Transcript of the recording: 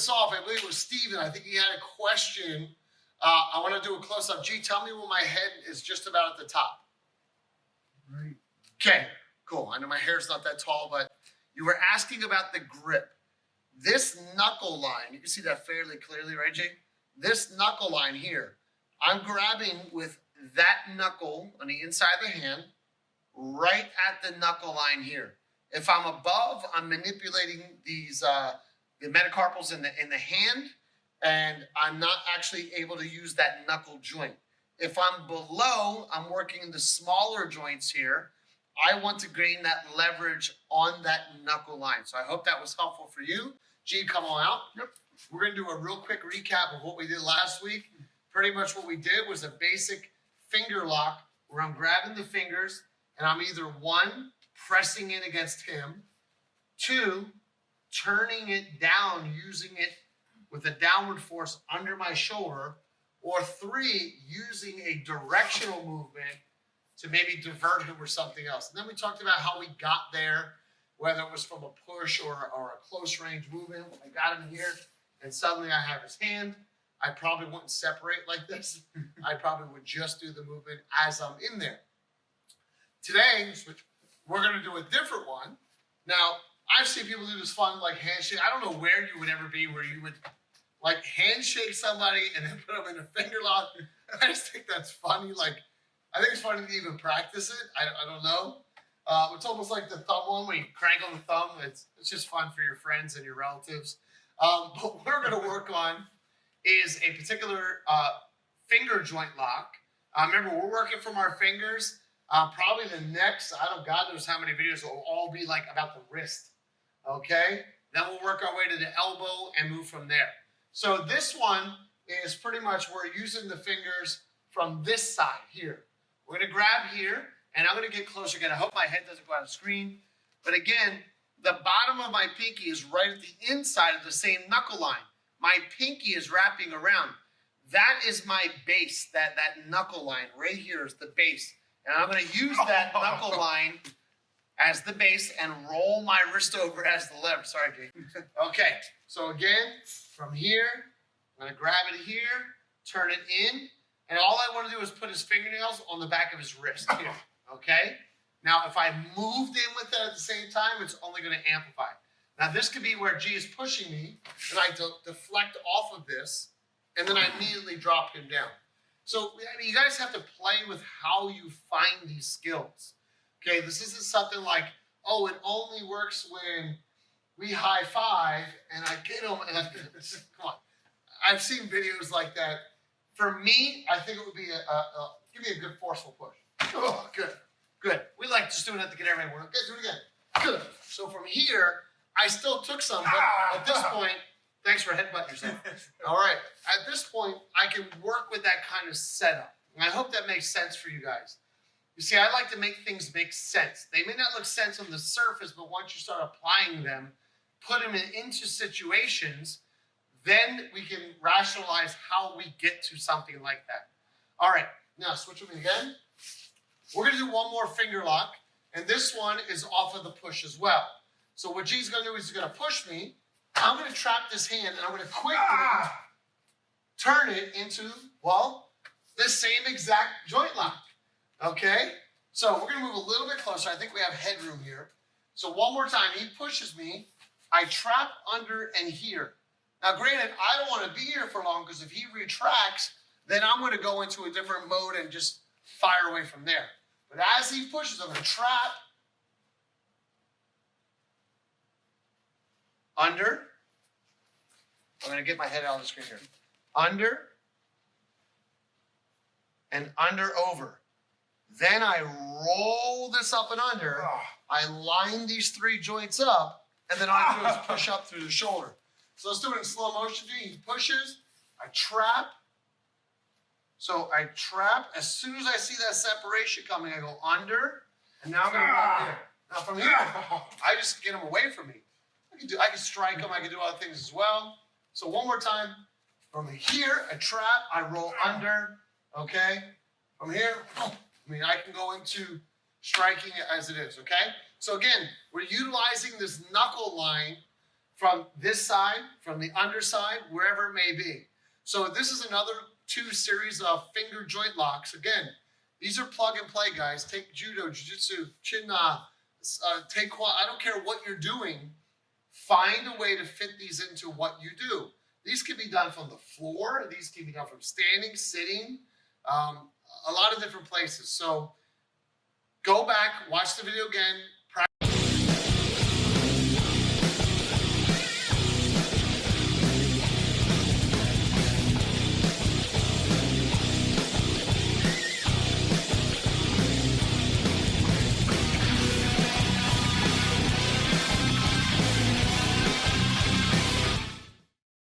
this off, I believe it was Steven. I think he had a question. I want to do a close-up. G, tell me when my head is just about at the top. Right. Okay, cool. I know my hair's not that tall, but you were asking about the grip. This knuckle line, you can see that fairly clearly, right, Jay? This knuckle line here, I'm grabbing with that knuckle on the inside of the hand, right at the knuckle line here. If I'm above, I'm manipulating these the metacarpals in the hand, and I'm not actually able to use that knuckle joint. If I'm below, I'm working the smaller joints here. I want to gain that leverage on that knuckle line. So I hope that was helpful for you. G, come on out. Yep. We're going to do a real quick recap of what we did last week. Pretty much what we did was a basic finger lock where I'm grabbing the fingers and I'm either 1, pressing in against him, 2, turning it down, using it with a downward force under my shoulder, or 3, using a directional movement to maybe divert him or something else. And then we talked about how we got there, whether it was from a push or a close range movement. I got him here and suddenly I have his hand. I probably wouldn't separate like this. I probably would just do the movement as I'm in there. Today, we're going to do a different one. Now, I've seen people do this fun like handshake. I don't know where you would ever be where you would like handshake somebody and then put them in a finger lock. I just think that's funny. Like, I think it's funny to even practice it. I don't know. It's almost like the thumb one where you crank on the thumb. It's just fun for your friends and your relatives. But what we're going to work on is a particular finger joint lock. Remember, we're working from our fingers. Probably the next, God knows how many videos will all be like about the wrist. Okay? Then we'll work our way to the elbow and move from there. So this one is pretty much we're using the fingers from this side here. We're going to grab here, and I'm going to get closer again. I hope my head doesn't go out of the screen. But again, the bottom of my pinky is right at the inside of the same knuckle line. My pinky is wrapping around. That is my base, that knuckle line right here is the base. And I'm going to use that knuckle line as the base and roll my wrist over as the lever. Sorry, Jay. Okay, so again, from here, I'm going to grab it here, turn it in, and all I want to do is put his fingernails on the back of his wrist here, okay? Now, if I moved in with that at the same time, it's only going to amplify. Now, this could be where G is pushing me, and I deflect off of this, and then I immediately drop him down. So, I mean, you guys have to play with how you find these skills. Okay, this isn't something like, oh, it only works when we high five and I get him. And come on, I've seen videos like that. For me, I think it would be give me a good forceful push. Oh, good. We like just doing that to get everybody working. Okay, do it again. Good. So from here, I still took some, but at this point, thanks for headbutting yourself. All right, at this point, I can work with that kind of setup. And I hope that makes sense for you guys. You see, I like to make things make sense. They may not look sense on the surface, but once you start applying them, put them into situations, then we can rationalize how we get to something like that. All right, now switch with me again. We're going to do one more finger lock, and this one is off of the push as well. So what G's going to do is he's going to push me. I'm going to trap this hand, and I'm going to quickly turn it into, well, the same exact joint lock. Okay? So we're going to move a little bit closer. I think we have headroom here. So one more time. He pushes me. I trap under and here. Now, granted, I don't want to be here for long because if he retracts, then I'm going to go into a different mode and just fire away from there. But as he pushes, I'm going to trap, under. I'm going to get my head out of the screen here. Under and under over. Then I roll this up and under. I line these 3 joints up, and then all I do is push up through the shoulder. So let's do it in slow motion. He pushes. I trap. So I trap. As soon as I see that separation coming, I go under, and now I'm going to go here. Now from here, I just get him away from me. I can strike him. I can do other things as well. So one more time. From here, I trap. I roll under. Okay? From here, I can go into striking as it is. Okay? So again, we're utilizing this knuckle line from this side, from the underside, wherever it may be. So this is another 2 series of finger joint locks. Again, these are plug and play, guys. Take Judo, Jiu Jitsu, Taekwondo. I don't care what you're doing. Find a way to fit these into what you do. These can be done from the floor. These can be done from standing, sitting, a lot of different places. So go back, watch the video again.